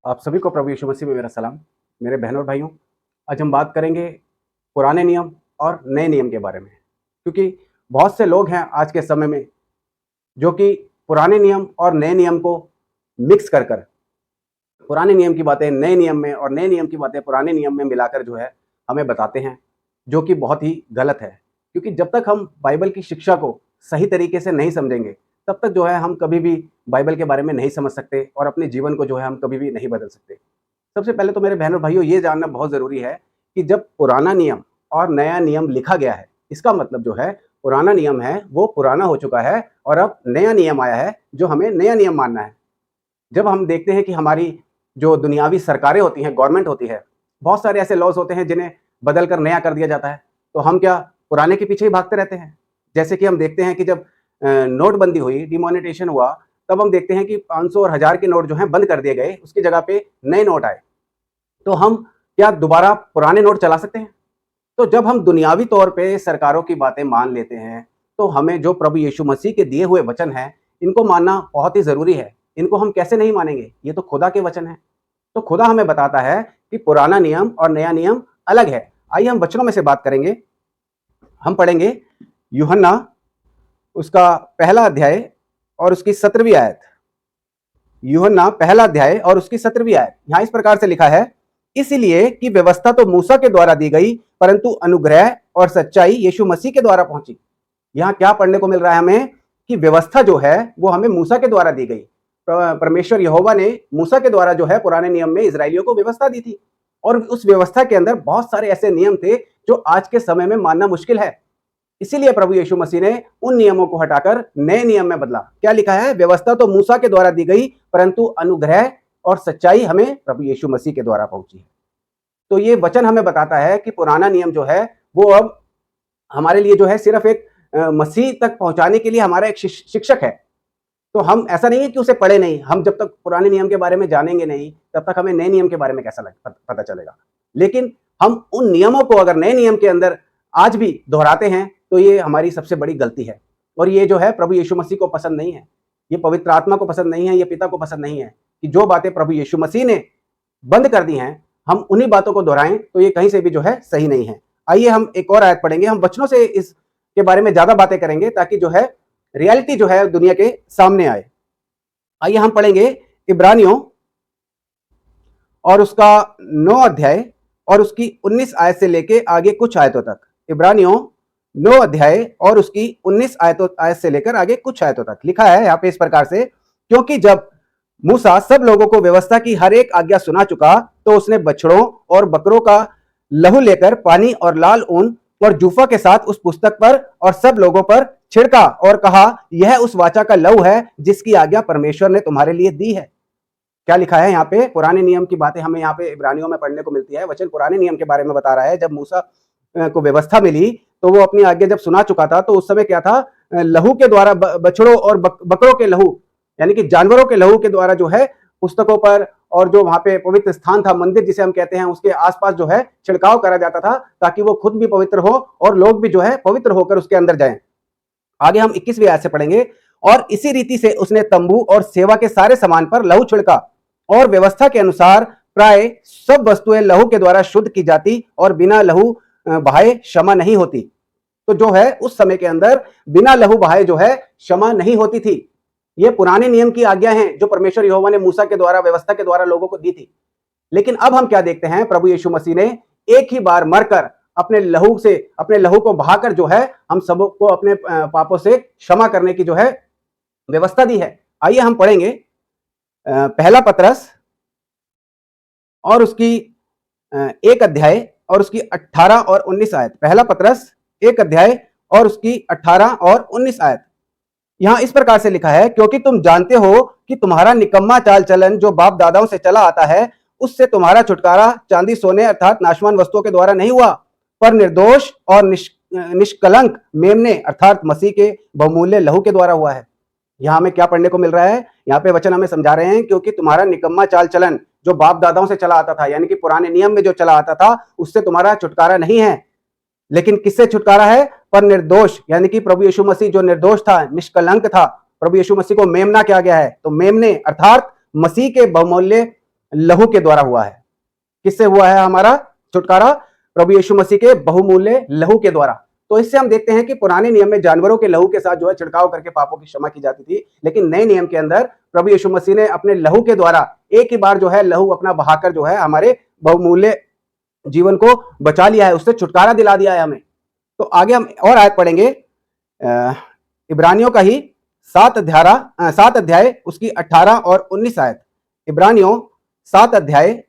आप सभी को प्रभु यीशु मसीह में मेरा सलाम। मेरे बहनों और भाइयों, आज हम बात करेंगे पुराने नियम और नए नियम के बारे में, क्योंकि बहुत से लोग हैं आज के समय में जो कि पुराने नियम और नए नियम को मिक्स कर कर पुराने नियम की बातें नए नियम में और नए नियम की बातें पुराने नियम में मिलाकर जो है हमें बताते हैं, जो कि बहुत ही गलत है। क्योंकि जब तक हम बाइबल की शिक्षा को सही तरीके से नहीं समझेंगे, तब तक जो है हम कभी भी बाइबल के बारे में नहीं समझ सकते और अपने जीवन को जो है हम कभी भी नहीं बदल सकते। सबसे पहले तो मेरे बहनों भाइयों ये जानना बहुत ज़रूरी है कि जब पुराना नियम और नया नियम लिखा गया है, इसका मतलब जो है पुराना नियम है वो पुराना हो चुका है और अब नया नियम आया है जो हमें नया नियम मानना है। जब हम देखते हैं कि हमारी जो दुनियावी सरकारें होती हैं, गवर्नमेंट होती है, बहुत सारे ऐसे लॉज होते हैं जिन्हें बदल कर नया कर दिया जाता है, तो हम क्या पुराने के पीछे ही भागते रहते हैं? जैसे कि हम देखते हैं कि जब नोटबंदी हुई, डिमोनेटाइजेशन हुआ, तब हम देखते हैं कि 500 और 1000 के नोट जो हैं बंद कर दिए गए, उसकी जगह पे नए नोट आए। तो हम क्या दोबारा पुराने नोट चला सकते हैं? तो जब हम दुनियावी तौर पे सरकारों की बातें मान लेते हैं, तो हमें जो प्रभु यीशु मसीह के दिए हुए वचन हैं, इनको मानना बहुत ही ज़रूरी है। इनको हम कैसे नहीं मानेंगे? ये तो खुदा के वचन हैं। तो खुदा हमें बताता है कि पुराना नियम और नया नियम अलग है। आइए हम वचनों में से बात करेंगे। हम पढ़ेंगे यूहन्ना उसका पहला अध्याय और उसकी 17वीं आयत। यूहन्ना पहला अध्याय और उसकी 17वीं आयत। यहां इस प्रकार से लिखा है, इसलिए कि व्यवस्था तो मूसा के द्वारा दी गई, परंतु अनुग्रह और सच्चाई यीशु मसीह के द्वारा पहुंची। यहां क्या पढ़ने को मिल रहा है हमें कि व्यवस्था जो है वो हमें मूसा के द्वारा दी गई। परमेश्वर यहोवा ने मूसा के द्वारा जो है पुराने नियम में इजरायलियों को व्यवस्था दी थी, और उस व्यवस्था के अंदर बहुत सारे ऐसे नियम थे जो आज के समय में मानना मुश्किल है। इसीलिए प्रभु यीशु मसीह ने उन नियमों को हटाकर नए नियम में बदला। क्या लिखा है? व्यवस्था तो मूसा के द्वारा दी गई, परंतु अनुग्रह और सच्चाई हमें प्रभु यीशु मसीह के द्वारा पहुंची है। तो ये वचन हमें बताता है कि पुराना नियम जो है वो अब हमारे लिए जो है सिर्फ एक मसीह तक पहुंचाने के लिए हमारा एक शिक्षक है। तो हम ऐसा नहीं है कि उसे पढ़े नहीं, हम जब तक पुराने नियम के बारे में जानेंगे नहीं, तब तक हमें नए नियम के बारे में कैसा पता चलेगा। लेकिन हम उन नियमों को अगर नए नियम के अंदर आज भी दोहराते हैं, तो ये हमारी सबसे बड़ी गलती है। और ये जो है प्रभु यीशु मसीह को पसंद नहीं है, ये पवित्र आत्मा को पसंद नहीं है, ये पिता को पसंद नहीं है कि जो बातें प्रभु यीशु मसीह ने बंद कर दी हैं, हम उन्हीं बातों को दोहराएं। तो ये कहीं से भी जो है सही नहीं है। आइए हम एक और आयत पढ़ेंगे। हम वचनों से इसके बारे में ज्यादा बातें करेंगे ताकि जो है रियलिटी जो है दुनिया के सामने आए। आइए हम पढ़ेंगे इब्रानियों और उसका 9 अध्याय और उसकी 19 आयत से लेके आगे कुछ आयतों तक। इब्रानियों 9 अध्याय और उसकी 19 आयत से लेकर आगे कुछ आयतों तक लिखा है यहाँ पे इस प्रकार से, क्योंकि जब मूसा सब लोगों को व्यवस्था की हर एक आज्ञा सुना चुका, तो उसने बछड़ों और बकरों का लहू लेकर पानी और लाल ऊन और जूफा के साथ उस पुस्तक पर और सब लोगों पर छिड़का और कहा, यह उस वाचा का लहू है जिसकी आज्ञा परमेश्वर ने तुम्हारे लिए दी है। क्या लिखा है यहाँ पे? पुराने नियम की बातें हमें यहाँ पे इब्रानियों में पढ़ने को मिलती है। वचन पुराने नियम के बारे में बता रहा है। जब मूसा को व्यवस्था मिली तो वो अपनी आज्ञा जब सुना चुका था, तो उस समय क्या था? लहू के द्वारा, बछड़ों और बकरों के लहू यानी कि जानवरों के लहू के द्वारा जो है पुस्तकों पर और जो वहां पे पवित्र स्थान था, मंदिर जिसे हम कहते हैं, उसके आसपास जो है छिड़काव करा जाता था, ताकि वो खुद भी पवित्र हो और लोग भी जो है पवित्र होकर उसके अंदर जाएं। आगे हम 21वीं आयत से पढ़ेंगे, और इसी रीति से उसने तंबू और सेवा के सारे सामान पर लहू छिड़का, और व्यवस्था के अनुसार प्राय सब वस्तुएं लहू के द्वारा शुद्ध की जाती और बिना लहू बहाए क्षमा नहीं होती। तो जो है उस समय के अंदर बिना लहू बहाए जो है क्षमा नहीं होती थी। ये पुराने नियम की आज्ञा हैं जो परमेश्वर यहोवा ने मूसा के द्वारा, व्यवस्था के द्वारा लोगों को दी थी। लेकिन अब हम क्या देखते हैं? प्रभु यीशु मसीह ने एक ही बार मरकर अपने लहू को बहाकर जो है हम सबको अपने पापों से क्षमा करने की जो है व्यवस्था दी है। आइए हम पढ़ेंगे पहला पतरस और उसकी 1 अध्याय और उसकी 18 और 19 आयत। पहला पतरस 1 अध्याय और उसकी 18 और 19 आयत। यहां इस प्रकार से लिखा है, क्योंकि तुम जानते हो कि तुम्हारा निकम्मा चाल चलन जो बाप दादाओं से चला आता है, उससे तुम्हारा छुटकारा चांदी सोने अर्थात नाशवान वस्तुओं के द्वारा नहीं हुआ, पर निर्दोष और निष्कलंक मेमने अर्थात मसीह के बहुमूल्य लहू के द्वारा हुआ है। यहां हमें क्या पढ़ने को मिल रहा है? यहाँ पे वचन हमें समझा रहे हैं, क्योंकि तुम्हारा निकम्मा चाल चलन जो बाप दादाओं से चला आता था, यानी कि पुराने नियम में जो चला आता था, उससे तुम्हारा छुटकारा नहीं है। लेकिन किससे छुटकारा है? पर निर्दोष, यानी कि प्रभु यीशु मसीह जो निर्दोष था, निष्कलंक था, प्रभु यीशु मसीह को मेमना किया गया है। तो मेमने अर्थात मसीह के बहुमूल्य लहू के द्वारा हुआ है। किससे हुआ है हमारा छुटकारा? प्रभु यीशु मसीह के बहुमूल्य लहू के द्वारा। तो इससे हम देखते हैं कि पुराने नियम में जानवरों के लहू के साथ जो है छिड़काव करके पापों की क्षमा की जाती थी, लेकिन नए नियम के अंदर प्रभु यीशु मसीह ने अपने लहू के द्वारा एक ही बार जो है लहू अपना बहाकर जो है हमारे बहुमूल्य जीवन को बचा लिया है, उससे छुटकारा दिला दिया है हमें। तो आगे हम और आयत पढ़ेंगे, इब्रानियों का ही 7 अध्याय उसकी 18 और 19 आयत। इब्रानियों 7 अध्याय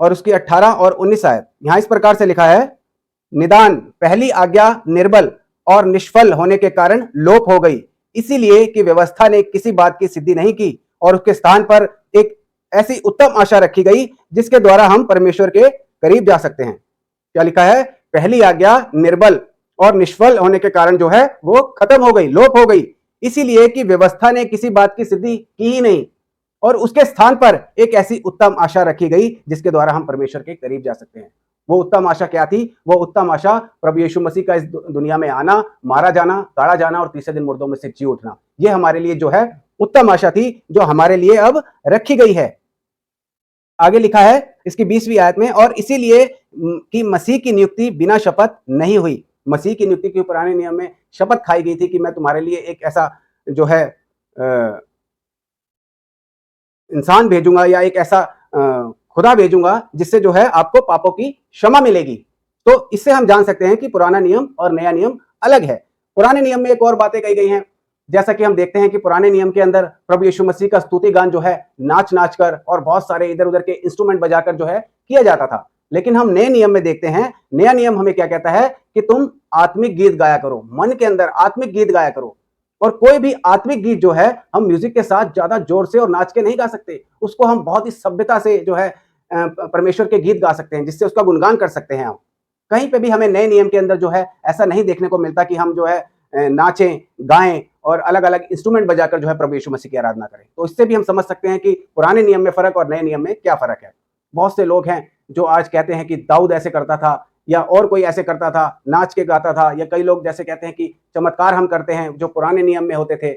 और उसकी 18 और 19 आयत। यहां इस प्रकार से लिखा है, निदान पहली आज्ञा निर्बल और निष्फल होने के कारण लोप हो गई, इसीलिए कि व्यवस्था ने किसी बात की सिद्धि नहीं की और उसके स्थान पर एक ऐसी उत्तम आशा रखी गई जिसके द्वारा हम परमेश्वर के करीब जा सकते हैं। क्या लिखा है? पहली आज्ञा निर्बल और निष्फल होने के कारण जो है वो खत्म हो गई, लोप हो गई, इसीलिए कि व्यवस्था ने किसी बात की सिद्धि की ही नहीं और उसके स्थान पर एक ऐसी उत्तम आशा रखी गई जिसके द्वारा हम परमेश्वर के करीब जा सकते हैं। वो उत्तम आशा क्या थी? वो उत्तम आशा प्रभु यीशु मसीह का इस दुनिया में आना, मारा जाना, गाड़ा जाना और तीसरे दिन मुर्दों में से जी उठना। ये हमारे लिए जो है उत्तम आशा थी जो हमारे लिए अब रखी गई है। आगे लिखा है इसकी 20वीं आयत में, और इसीलिए कि मसीह की नियुक्ति बिना शपथ नहीं हुई। मसीह की नियुक्ति की पुराने नियम में शपथ खाई गई थी कि मैं तुम्हारे लिए एक ऐसा जो है इंसान भेजूंगा या एक ऐसा खुदा भेजूंगा जिससे जो है आपको पापों की क्षमा मिलेगी। तो इससे हम जान सकते हैं कि पुराना नियम और नया नियम अलग है। पुराने नियम में एक और बातें कही गई हैं, जैसा कि हम देखते हैं कि पुराने नियम के अंदर प्रभु यीशु मसीह का स्तुति गान जो है नाच नाच कर और बहुत सारे इधर उधर के इंस्ट्रूमेंट बजाकर जो है किया जाता था। लेकिन हम नए नियम में देखते हैं, नया नियम हमें क्या कहता है कि तुम आत्मिक गीत गाया करो, मन के अंदर आत्मिक गीत गाया करो। और कोई भी आत्मिक गीत जो है हम म्यूजिक के साथ ज्यादा जोर से और नाच के नहीं गा सकते, उसको हम बहुत ही सभ्यता से जो है परमेश्वर के गीत गा सकते हैं, जिससे उसका गुणगान कर सकते हैं हम। कहीं पे भी हमें नए नियम के अंदर जो है ऐसा नहीं देखने को मिलता कि हम जो है नाचें गाएं और अलग अलग इंस्ट्रूमेंट बजाकर जो है प्रभु यीशु मसीह की आराधना करें। तो इससे भी हम समझ सकते हैं कि पुराने नियम में फर्क और नए नियम में क्या फर्क है। बहुत से लोग हैं जो आज कहते हैं कि दाऊद ऐसे करता था या और कोई ऐसे करता था, नाच के गाता था, या कई लोग जैसे कहते हैं कि चमत्कार हम करते हैं जो पुराने नियम में होते थे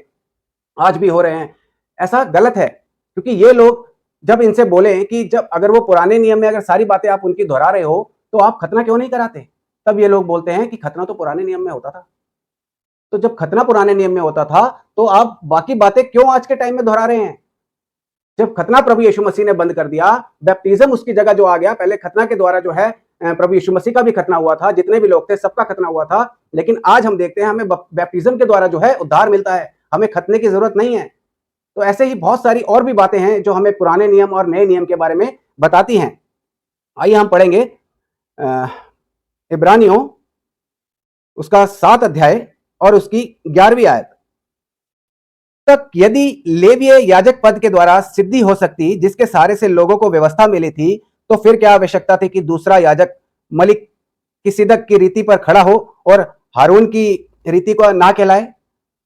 आज भी हो रहे हैं। ऐसा गलत है, क्योंकि ये लोग जब इनसे बोले कि जब अगर वो पुराने नियम में अगर सारी बातें आप उनकी दोहरा रहे हो तो आप खतना क्यों नहीं कराते, तब ये लोग बोलते हैं कि खतना तो पुराने नियम में होता था। तो जब खतना पुराने नियम में होता था तो आप बाकी बातें क्यों आज के टाइम में दोहरा रहे हैं? जब खतना प्रभु यीशु मसीह ने बंद कर दिया, बैप्टिज्म उसकी जगह जो आ गया, पहले खतना के द्वारा जो है प्रभु यीशु मसीह का भी खतना हुआ था, जितने भी लोग थे सबका खतना हुआ था, लेकिन आज हम देखते हैं हमें बैप्टिज्म के द्वारा जो है उद्धार मिलता है, हमें खतने की जरूरत नहीं है। तो ऐसे ही बहुत सारी और भी बातें हैं जो हमें पुराने नियम और नए नियम के बारे में बताती हैं। आइए हम पढ़ेंगे इब्रानियों उसका 7 अध्याय और उसकी 11वीं आयत तक। यदि लेवीय याजक पद के द्वारा सिद्धि हो सकती जिसके सहारे से लोगों को व्यवस्था मिली थी, तो फिर क्या आवश्यकता थी कि दूसरा याजक मलिक की सिदक की रीति पर खड़ा हो और हारून की रीति को ना कहलाए।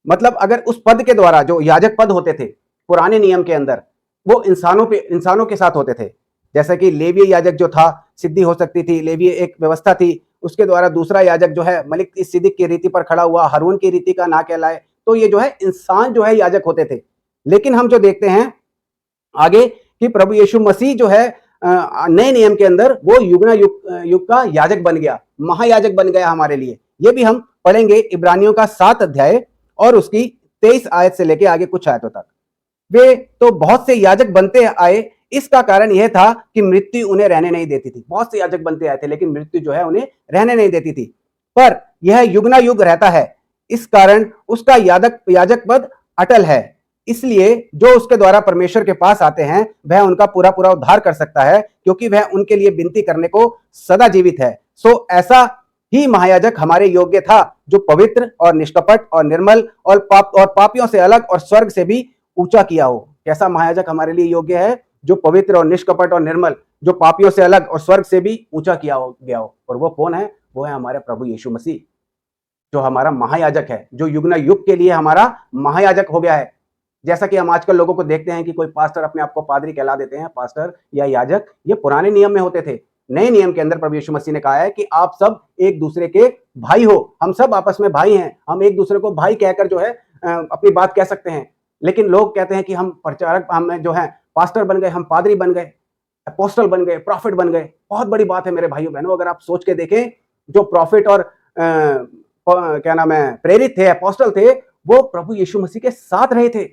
मतलब अगर उस पद के द्वारा, जो याजक पद होते थे पुराने नियम के अंदर, वो इंसानों के साथ होते थे। जैसे कि लेवीय याजक जो था सिद्धि हो सकती थी, लेवीय एक व्यवस्था थी, उसके द्वारा दूसरा याजक जो है मलिक की सिदक की रीति पर खड़ा हुआ, हारून की रीति का ना कहलाए। तो ये जो है इंसान जो है याजक होते थे। लेकिन हम जो देखते हैं आगे कि प्रभु यीशु मसीह जो है नए नियम के अंदर वो युग का याजक बन गया, महायाजक बन गया हमारे लिए। ये भी हम पढ़ेंगे इब्रानियों का 7 अध्याय और उसकी 23 आयत से लेके आगे कुछ आयतों तक। वे तो बहुत से याजक बनते आए, इसका कारण यह था कि मृत्यु उन्हें रहने नहीं देती थी। बहुत से याजक बनते आए थे लेकिन मृत्यु जो है उन्हें रहने नहीं देती थी, पर यह युग ना युग रहता है, इस कारण उसका याजक पद अटल है। इसलिए जो उसके द्वारा परमेश्वर के पास आते हैं वह उनका पूरा पूरा उद्धार कर सकता है, क्योंकि वह उनके लिए विनती करने को सदा जीवित है। सो ऐसा ही महायाजक हमारे योग्य था जो पवित्र और निष्कपट और निर्मल और पापियों से अलग और स्वर्ग से भी ऊंचा किया हो। कैसा महायाजक हमारे लिए योग्य है? जो पवित्र और निष्कपट और निर्मल, जो पापियों से अलग और स्वर्ग से भी ऊंचा किया गया हो। और वो कौन है? वो है हमारे प्रभु यीशु मसीह, जो हमारा महायाजक है, जो युग ना युग के लिए हमारा महायाजक हो गया है। जैसा कि हम आजकल लोगों को देखते हैं कि कोई पास्टर अपने आप को पादरी कहला देते हैं, पास्टर या याजक। ये पुराने नियम में होते थे। नए नियम के अंदर प्रभु यीशु मसीह ने कहा है कि आप सब एक दूसरे के भाई हो, हम सब आपस में भाई हैं, हम एक दूसरे को भाई कहकर जो है अपनी बात कह सकते हैं। लेकिन लोग कहते हैं कि हम प्रचारक, हम जो है पास्टर बन गए, हम पादरी बन गए, अपोस्टल बन गए, प्रॉफिट बन गए। बहुत बड़ी बात है मेरे भाइयों बहनों। अगर आप सोच के देखें, जो प्रॉफिट और क्या नाम है, प्रेरित थे, अपोस्टल थे, वो प्रभु यीशु मसीह के साथ रहे थे।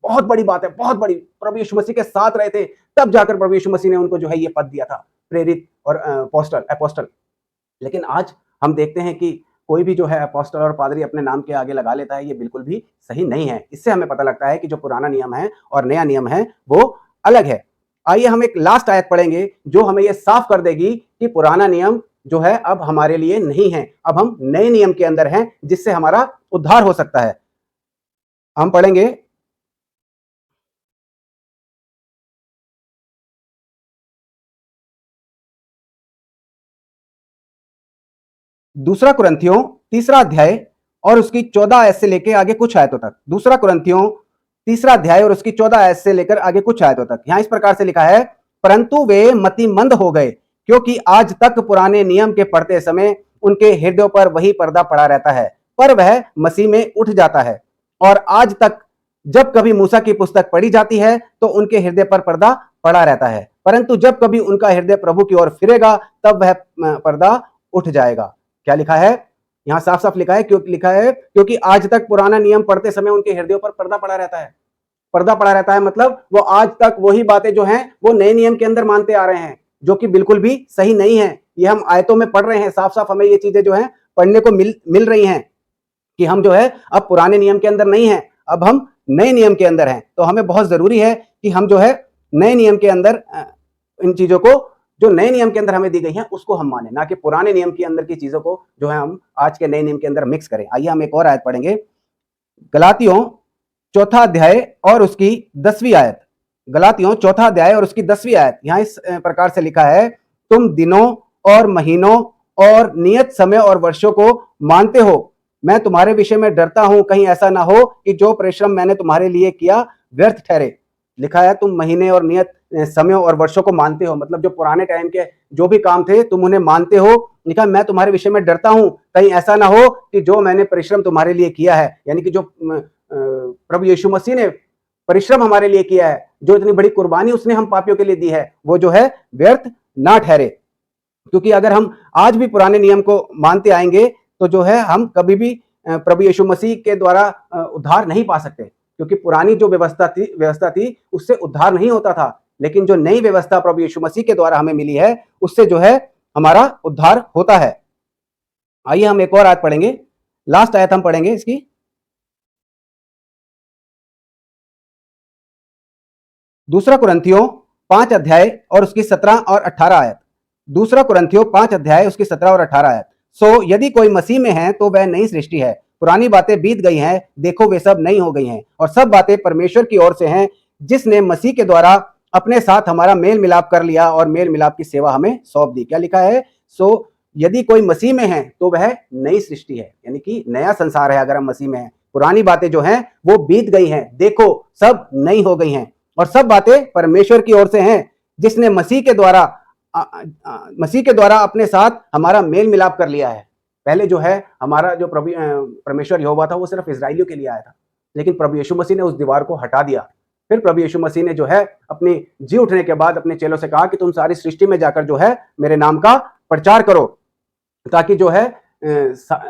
बहुत बड़ी बात है, बहुत बड़ी। प्रभु यीशु मसीह के साथ रहे थे, तब जाकर प्रभु यीशु मसीह ने उनको जो है ये पद दिया था, प्रेरित और अपोस्टल। लेकिन आज हम देखते हैं कि कोई भी जो है अपोस्टल और पादरी अपने नाम के आगे लगा लेता है, ये बिल्कुल भी सही नहीं है। इससे हमें पता लगता है कि जो पुराना नियम है और नया नियम है वो अलग है। आइए हम एक लास्ट आयत पढ़ेंगे जो हमें ये साफ कर देगी कि पुराना नियम जो है अब हमारे लिए नहीं है, अब हम नए नियम के अंदर हैं, जिससे हमारा उद्धार हो सकता है। हम पढ़ेंगे दूसरा कुरिन्थियों तीसरा अध्याय और उसकी 14 आयत से लेकर आगे कुछ आयतों तक। दूसरा कुरिन्थियों तीसरा अध्याय और उसकी 14 आयत से लेकर आगे कुछ आयतों तक। यहां इस प्रकार से लिखा है, परंतु वे मतिमंद हो गए, क्योंकि आज तक पुराने नियम के पढ़ते समय उनके हृदयों पर वही पर्दा पड़ा रहता है, पर वह मसीह में उठ जाता है। और आज तक जब कभी मूसा की पुस्तक पढ़ी जाती है तो उनके हृदय पर पर्दा पड़ा रहता है, परंतु जब कभी उनका हृदय प्रभु की ओर फिरेगा तब वह पर्दा उठ जाएगा। क्या लिखा है? यहां साफ साफ लिखा है, क्योंकि आज तक पुराना नियम पढ़ते समय उनके हृदयों पर पर्दा पड़ा रहता है। पर्दा पड़ा रहता है मतलब वो आज तक वही बातें जो हैं वो नए नियम के अंदर मानते आ रहे हैं, जो कि बिल्कुल भी सही नहीं है। ये हम आयतों में पढ़ रहे हैं, साफ साफ हमें ये चीजें जो है पढ़ने को मिल रही हैं कि हम जो है अब पुराने नियम के अंदर नहीं है, अब हम नए नियम के अंदर हैं। तो हमें बहुत जरूरी है कि हम जो है नए नियम के अंदर इन चीजों को, जो नए नियम के अंदर हमें दी गई हैं, उसको हम माने, ना कि पुराने नियम के अंदर की चीजों को जो है हम आज के नए नियम के अंदर मिक्स करें। आइए हम एक और आयत पढ़ेंगे, गलातियों चौथा अध्याय और उसकी 10वीं आयत। गलातियों चौथा अध्याय और उसकी 10वीं आयत। यहां इस प्रकार से लिखा है, तुम दिनों और महीनों और नियत समय और वर्षों को मानते हो। मैं तुम्हारे विषय में डरता हूं, कहीं ऐसा ना हो कि जो परिश्रम मैंने तुम्हारे लिए किया व्यर्थ ठहरे। लिखा है तुम महीने और नियत समय और वर्षों को मानते हो, मतलब जो पुराने टाइम के जो भी काम थे तुम उन्हें मानते हो। लिखा मैं तुम्हारे विषय में डरता हूं, कहीं ऐसा ना हो कि जो मैंने परिश्रम तुम्हारे लिए किया है, यानी कि जो प्रभु यीशु मसीह ने परिश्रम हमारे लिए किया है, जो इतनी बड़ी कुर्बानी उसने हम पापियों के लिए दी है, वो जो है व्यर्थ ना ठहरे। क्योंकि अगर हम आज भी पुराने नियम को मानते आएंगे तो जो है हम कभी भी प्रभु यीशु मसीह के द्वारा उद्धार नहीं पा सकते, क्योंकि पुरानी जो व्यवस्था थी उससे उद्धार नहीं होता था। लेकिन जो नई व्यवस्था प्रभु यीशु मसीह के द्वारा हमें मिली है, उससे जो है हमारा उद्धार होता है। आइए हम एक और आयत पढ़ेंगे, लास्ट आयत हम पढ़ेंगे इसकी, दूसरा कुरिन्थियों 5 अध्याय और उसकी 17 और 18 आयत। दूसरा कुरिन्थियों 5 अध्याय उसकी 17 और 18 आयत। सो यदि कोई मसीह में है तो वह नई सृष्टि है, पुरानी बातें बीत गई हैं, देखो वे सब नई हो गई हैं, और सब बातें परमेश्वर की ओर से हैं, जिसने मसीह के द्वारा अपने साथ हमारा मेल मिलाप कर लिया और मेल मिलाप की सेवा हमें सौंप दी। क्या लिखा है? सो यदि कोई मसीह में है तो वह नई सृष्टि है, यानी कि नया संसार है। अगर हम मसीह में हैं, पुरानी बातें जो हैं वो बीत गई हैं, देखो सब नई हो गई हैं, और सब बातें परमेश्वर की ओर से हैं, जिसने मसीह के द्वारा अपने साथ हमारा मेल मिलाप कर लिया है। पहले जो है हमारा जो परमेश्वर यहोवा था वो सिर्फ इजराइलियों के लिए आया था, लेकिन प्रभु यीशु मसीह ने उस दीवार को हटा दिया। फिर प्रभु यीशु मसीह ने जो है अपनी जी उठने के बाद अपने चेलों से कहा कि तुम सारी सृष्टि में जाकर जो है मेरे नाम का प्रचार करो, ताकि जो है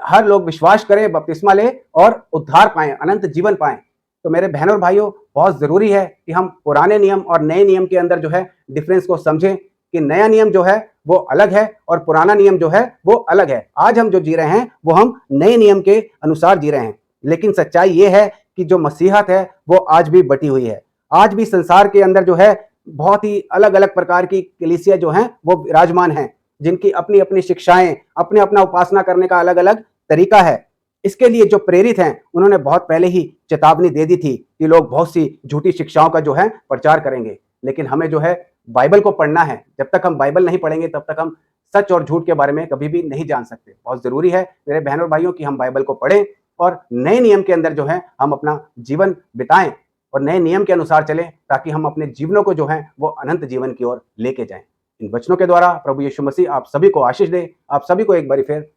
हर लोग विश्वास करें, बपतिस्मा ले और उद्धार पाएं, अनंत जीवन पाएं। तो मेरे बहनों और भाइयों, बहुत जरूरी है कि हम पुराने नियम और नए नियम के अंदर जो है डिफरेंस को समझें, कि नया नियम जो है वो अलग है और पुराना नियम जो है वो अलग है। आज हम जो जी रहे हैं वो हम नए नियम के अनुसार जी रहे हैं, लेकिन सच्चाई ये है कि जो मसीहत है वो आज भी बटी हुई है। आज भी संसार के अंदर जो है बहुत ही अलग अलग प्रकार की कलीसिया जो हैं वो विराजमान हैं, जिनकी अपनी अपनी शिक्षाएं, अपने अपना उपासना करने का अलग अलग तरीका है। इसके लिए जो प्रेरित हैं उन्होंने बहुत पहले ही चेतावनी दे दी थी कि लोग बहुत सी झूठी शिक्षाओं का जो है प्रचार करेंगे। लेकिन हमें जो है बाइबल को पढ़ना है। जब तक हम बाइबल नहीं पढ़ेंगे तब तक हम सच और झूठ के बारे में कभी भी नहीं जान सकते। बहुत जरूरी है मेरे बहनों और भाइयों कि हम बाइबल को पढ़ें और नए नियम के अंदर जो है हम अपना जीवन बिताएं और नए नियम के अनुसार चलें, ताकि हम अपने जीवनों को जो है वो अनंत जीवन की ओर लेके जाएं। इन वचनों के द्वारा प्रभु यीशु मसीह आप सभी को आशीष दे। आप सभी को एक बार फिर